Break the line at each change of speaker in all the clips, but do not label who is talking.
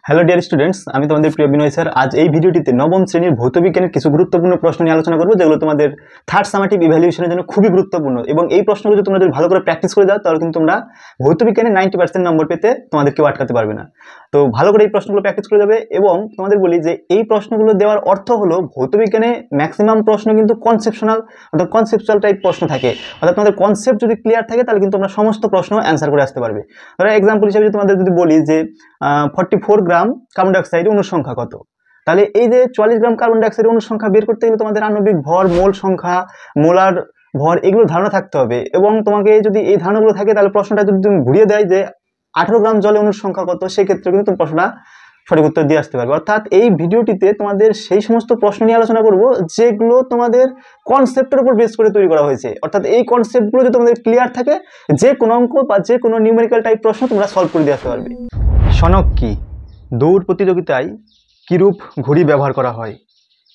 Hello dear students, আমি তোমাদের প্রিয় বিনয় স্যার। আজ এই ভিডিওটিতে নবম শ্রেণীর ভৌতবিজ্ঞানের কিছু গুরুত্বপূর্ণ প্রশ্ন নিয়ে আলোচনা করবো, যেগুলো তোমাদের থার্ড সামেটিভ ইভ্যালুয়েশনের জন্য খুবই গুরুত্বপূর্ণ। এবং এই প্রশ্নগুলো যদি তোমরা ভালো করে প্র্যাকটিস করে দাও, তাহলে কিন্তু তোমরা ভৌতবিজ্ঞানে 90% নম্বর পেতে তোমাদের কেউ আটকাতে পারবে না। তো ভালো করে এই প্রশ্নগুলো প্র্যাকটিস করে যাবে। এবং তোমাদের বলি যে এই প্রশ্নগুলো দেওয়ার অর্থ হলো, ভৌতবিজ্ঞানে ম্যাক্সিমাম প্রশ্ন কিন্তু কনসেপশনাল অর্থাৎ কনসেপচুয়াল টাইপ প্রশ্ন থাকে। অর্থাৎ তোমাদের কনসেপ্ট যদি ক্লিয়ার থাকে, তাহলে কিন্তু তোমরা সমস্ত প্রশ্ন অ্যান্সার করে আসতে পারবে। ধরো এক্সাম্পল হিসেবে তোমাদের যদি বলি যে 44 গ্রাম কার্বন ডাইঅক্সাইডের অণুর সংখ্যা কত, তাহলে এই যে 44 গ্রাম কার্বন ডাইঅক্সাইডের অণুর সংখ্যা বের করতে গেলে তোমাদের আণবিক ভর, মোল সংখ্যা, মোলার ভর, এগুলো ধারণা থাকতে হবে। এবং তোমাকে যদি এই ধারণাগুলো থাকে, তাহলে প্রশ্নটা যদি তুমি ঘুরিয়ে দেয় যে 18 গ্রাম জলে অণুর সংখ্যা কত, সেক্ষেত্রে কিন্তু তুমি প্রশ্নটা সঠিক উত্তর দিয়ে আসতে পারবে। অর্থাৎ এই ভিডিওটিতে তোমাদের সেই সমস্ত প্রশ্ন নিয়ে আলোচনা করব যেগুলো তোমাদের কনসেপ্টের উপর বেস করে তৈরি করা হয়েছে। অর্থাৎ এই কনসেপ্টগুলো যদি তোমাদের ক্লিয়ার থাকে, যে কোনো অঙ্ক বা যে কোনো নিউমেরিক্যাল টাইপ প্রশ্ন তোমরা সলভ করে দিয়ে আসতে পারবে। সনক কি? দৌড় প্রতিযোগিতায় কিরূপ ঘড়ি ব্যবহার করা হয়?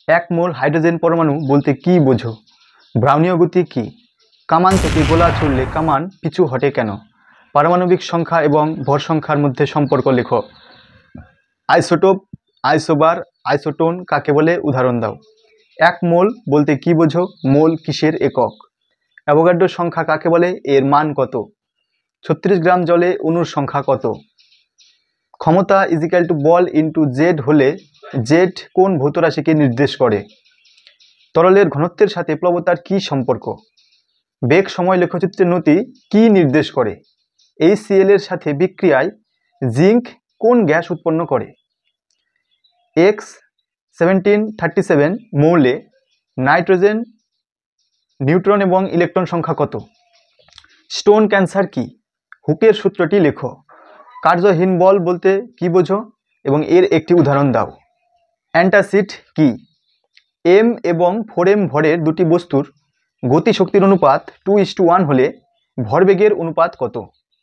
1 মোল হাইড্রোজেন পরমাণু বলতে কি বোঝো? ব্রাউনীয় গতি কি? কামান থেকে গোলা ছুড়লে কামান পিছু হটে কেন? পারমাণবিক সংখ্যা এবং ভর সংখ্যার মধ্যে সম্পর্ক লেখো। আইসোটোপ, আইসোবার, আইসোটোন কাকে বলে? উদাহরণ দাও। 1 মোল বলতে কি বোঝো? মোল কিসের একক? অ্যাভোগাড্রো সংখ্যা কাকে বলে? এর মান কত? 36 গ্রাম জলে অণুর সংখ্যা কত? ক্ষমতা ইজিক্যাল টু বল ইন্টু জেড হলে জেড কোন ভৌত রাশিকে নির্দেশ করে? তরলের ঘনত্বের সাথে প্লবতার কি সম্পর্ক? বেগ সময় লেখচিত্রের নতি কি নির্দেশ করে? HCl এর সাথে বিক্রিয়ায় জিঙ্ক কোন গ্যাস উৎপন্ন করে? X1737 মৌলে নাইট্রোজেন, নিউট্রন এবং ইলেকট্রন সংখ্যা কত? স্টোন ক্যান্সার কি? হুকের সূত্রটি লেখো। কার্যহীন বল বলতে কি বোঝো এবং এর একটি উদাহরণ দাও। অ্যান্টাসিড কি? m এবং 4m ভরের দুটি বস্তুর গতিশক্তির অনুপাত 2:1 হলে ভরবেগের অনুপাত কত?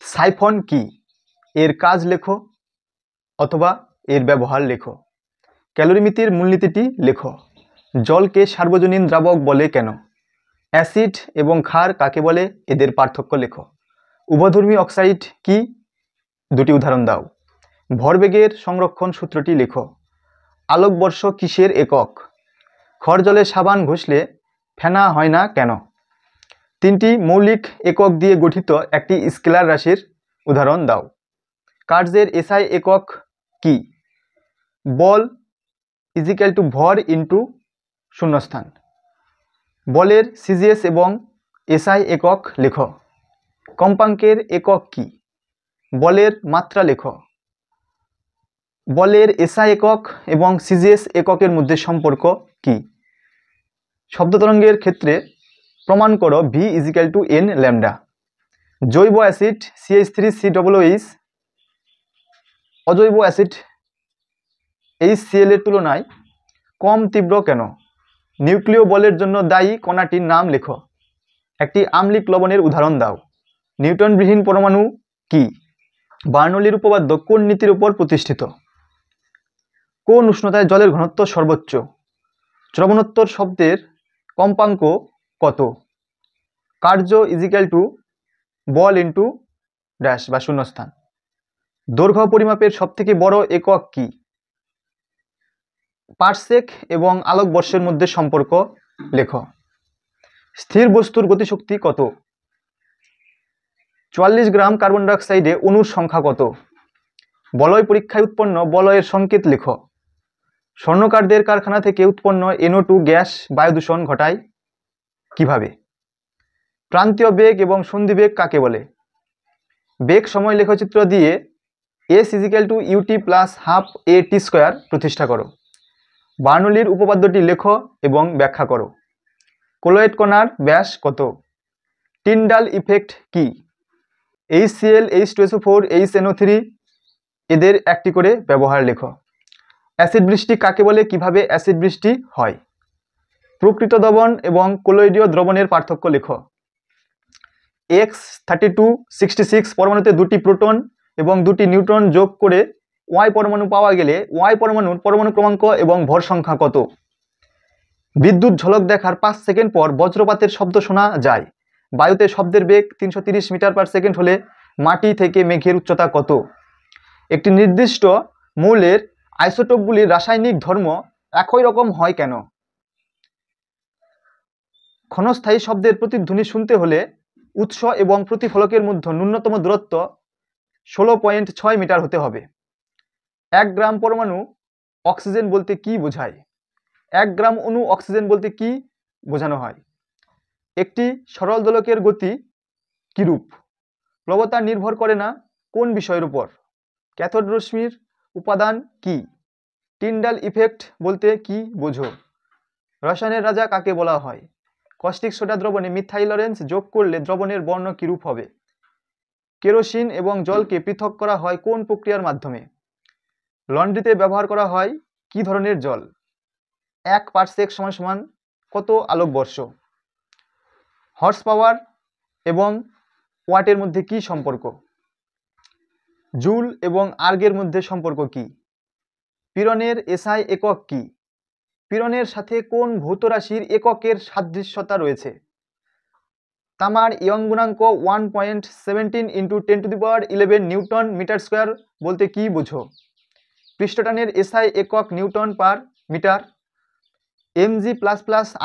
সাইফন কি? এর কাজ লেখো অথবা এর ব্যবহার লেখো। ক্যালোরিমিতির মূলনীতিটি লেখো। জলকে সার্বজনীন দ্রাবক বলে কেন? অ্যাসিড এবং ক্ষার কাকে বলে? এদের পার্থক্য লেখো। উভধর্মী অক্সাইড কি? দুটি উদাহরণ দাও। ভরবেগের সংরক্ষণ সূত্রটি লেখো। আলোকবর্ষ কিসের একক? খড় জলে সাবান ঘষলে ফেনা হয় না কেন? 3টি মৌলিক একক দিয়ে গঠিত একটি স্কেলার রাশির উদাহরণ দাও। কার্যের SI একক কি? বল ইজিক্যাল টু ভর ইন্টু শূন্যস্থান। বলের CGS এবং SI একক লেখো। কম্পাঙ্কের একক কি? বলের মাত্রা লেখো। বলের SI একক এবং CGS এককের মধ্যে সম্পর্ক কি? শব্দ তরঙ্গের ক্ষেত্রে প্রমাণ করো V equal to N lambda. জৈব অ্যাসিড CH3COOH অজৈব অ্যাসিড HCl এর তুলনায় কম তীব্র কেন? নিউক্লিয় বলের জন্য দায়ী কণাটির নাম লেখো। একটি আম্লিক লবণের উদাহরণ দাও। নিউটনবিহীন পরমাণু কি? বার্নৌলির উপপাদ্য কোন নীতির উপর প্রতিষ্ঠিত? কোন উষ্ণতায় জলের ঘনত্ব সর্বোচ্চ? চ্রবণোত্তর শব্দের কম্পাঙ্ক কত? কার্য ইজিক্যাল টু বল ইন্টু ড্যাশ বা শূন্যস্থান। দৈর্ঘ্য পরিমাপের সবথেকে বড় একক কি? পারসেক এবং আলোকবর্ষের মধ্যে সম্পর্ক লেখো। স্থির বস্তুর গতিশক্তি কত? 44 গ্রাম কার্বন ডাইঅক্সাইডে অণুর সংখ্যা কত? বলয় পরীক্ষায় উৎপন্ন বলয়ের সংকেত লেখো। স্বর্ণকারদের কারখানা থেকে উৎপন্ন NO2 গ্যাস বায়ু দূষণ ঘটায় কিভাবে? প্রান্তীয় বেগ এবং সন্ধিবেগ কাকে বলে? বেগ সময় লেখচিত্র দিয়ে S equal to UT plus half AT² প্রতিষ্ঠা করো। বার্নৌলির উপপাদ্যটি লেখো এবং ব্যাখ্যা করো। কোলয়েড কণার ব্যাস কত? টিন্ডাল ইফেক্ট কি? HCl, H2SO4, HNO3 এদের একটি করে ব্যবহার লেখো। অ্যাসিড বৃষ্টি কাকে বলে? কিভাবে অ্যাসিড বৃষ্টি হয়? প্রকৃত দ্রবণ এবং কোলয়েডীয় দ্রবণের পার্থক্য লেখো। X3266 পরমাণুতে 2টি প্রোটন এবং 2টি নিউট্রন যোগ করে Y পরমাণু পাওয়া গেলে Y পরমাণুর পরমাণু ক্রমাঙ্ক এবং ভর সংখ্যা কত? বিদ্যুৎ ঝলক দেখার 5 সেকেন্ড পর বজ্রপাতের শব্দ শোনা যায়। বায়ুতে শব্দের বেগ 330 মিটার পার সেকেন্ড হলে মাটি থেকে মেঘের উচ্চতা কত? একটি নির্দিষ্ট মৌলের আইসোটোপগুলির রাসায়নিক ধর্ম একই রকম হয় কেন? ক্ষণস্থায়ী শব্দের প্রতিধ্বনি শুনতে হলে উৎস এবং প্রতিফলকের মধ্যে ন্যূনতম দূরত্ব 16.6 মিটার হতে হবে। 1 গ্রাম পরমাণু অক্সিজেন বলতে কি বোঝায়? 1 গ্রাম অণু অক্সিজেন বলতে কি বোঝানো হয়? একটি সরল দোলকের গতি কিরূপ? প্রবণতা নির্ভর করে না কোন বিষয়ের উপর? ক্যাথোড রশ্মির উপাদান কি? টিন্ডাল ইফেক্ট বলতে কি বোঝো? রসায়নের রাজা কাকে বলা হয়? কস্টিক সোডা দ্রবণে মিথাইল লরেন্স যোগ করলে দ্রবণের বর্ণ কিরূপ হবে? কেরোসিন এবং জলকে পৃথক করা হয় কোন প্রক্রিয়ার মাধ্যমে? লন্ড্রিতে ব্যবহার করা হয় কি ধরনের জল? 1 পারসেক সমান কত আলোকবর্ষ? হর্স পাওয়ার এবং ওয়াটের মধ্যে কি সম্পর্ক? জুল এবং আর্গের মধ্যে সম্পর্ক কি? পীড়নের এসআই একক কি? পীড়নের সাথে কোন ভৌত রাশির এককের সাদৃশ্যতা রয়েছে? তামার ইয়ং গুণাঙ্ক 1.17 × 10⁻11 নিউটন মিটার স্কয়ার বলতে কি বোঝো? পৃষ্ঠটানের এসআই একক নিউটন পার মিটার। Mg++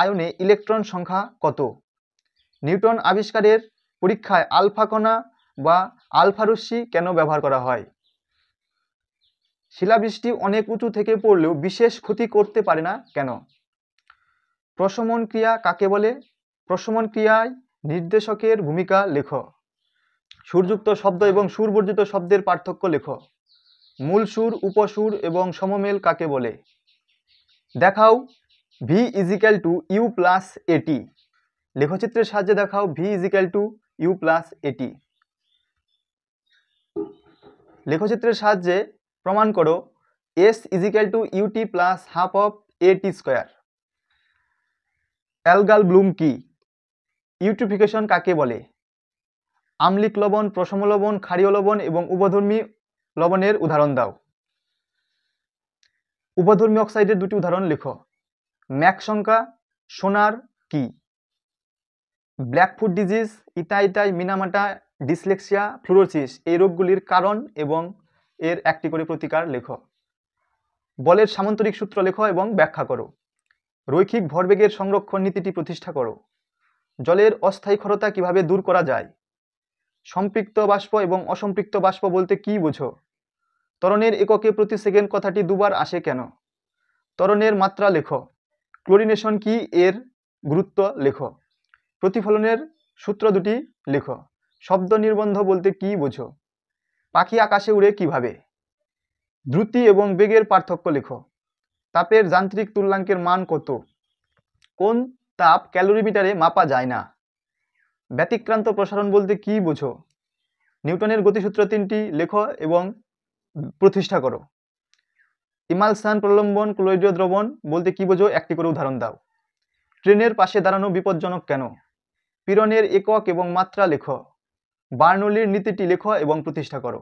আয়নে ইলেকট্রন সংখ্যা কত? নিউটন আবিষ্কারের পরীক্ষায় আলফা কণা বা আলফা রশ্মি কেন ব্যবহার করা হয়? শিলাবৃষ্টি অনেক উঁচু থেকে পড়লেও বিশেষ ক্ষতি করতে পারে না কেন? প্রশমন ক্রিয়া কাকে বলে? প্রশমন ক্রিয়ায় নির্দেশকের ভূমিকা লেখো। সুরযুক্ত শব্দ এবং সুরবর্জিত শব্দের পার্থক্য লেখো। মূল সুর, উপসুর এবং সমমেল কাকে বলে? দেখাও V = U + AT। লেখচিত্রের সাহায্যে দেখাও V = U + AT। লেখচিত্রের সাহায্যে প্রমাণ করো S = UT + half of AT²। Algal Bloom কি? ইউট্রিফিকেশন কাকে বলে? আম্লিক লবণ, প্রশম লবণ, ক্ষারীয় লবণ এবং উভধর্মী লবণের উদাহরণ দাও। উভধর্মী অক্সাইডের দুটি উদাহরণ লেখো। ম্যাক সংখ্যা সোনার কি? Blackfoot disease, itai itai Minamata, dyslexia, fluorosis এই রোগগুলির কারণ এবং এর একটি করে প্রতিকার লেখো। বলের সামান্তরিক সূত্র লেখো এবং ব্যাখ্যা করো। রৈখিক ভরবেগের সংরক্ষণ নীতিটি প্রতিষ্ঠা করো। জলের অস্থায়ী ক্ষরতা কিভাবে দূর করা যায়? সম্পৃক্ত বাষ্প এবং অসম্পৃক্ত বাষ্প বলতে কি বোঝো? ত্বরণের এককে প্রতি সেকেন্ড কথাটি দুবার আসে কেন? ত্বরণের মাত্রা লেখো। ক্লোরিনেশন কি, এর গুরুত্ব লেখো। প্রতিফলনের সূত্র দুটি লেখো। শব্দ নির্বন্ধ বলতে কি বোঝো? পাখি আকাশে উড়ে কিভাবে? দ্রুতি এবং বেগের পার্থক্য লেখো। তাপের যান্ত্রিক তুল্যাঙ্কের মান কত? কোন তাপ ক্যালোরিমিটারে মাপা যায় না? ব্যতিক্রান্ত প্রসারণ বলতে কি বোঝো? নিউটনের গতিসূত্র 3টি লেখো এবং প্রতিষ্ঠা করো। ইমালসান প্রলম্বন ক্লোরীয় দ্রবণ বলতে কি বোঝো? একটি করে উদাহরণ দাও। ট্রেনের পাশে দাঁড়ানো বিপজ্জনক কেন? পীড়নের একক এবং মাত্রা লেখো। বার্নৌলির নীতিটি লেখো এবং প্রতিষ্ঠা করো।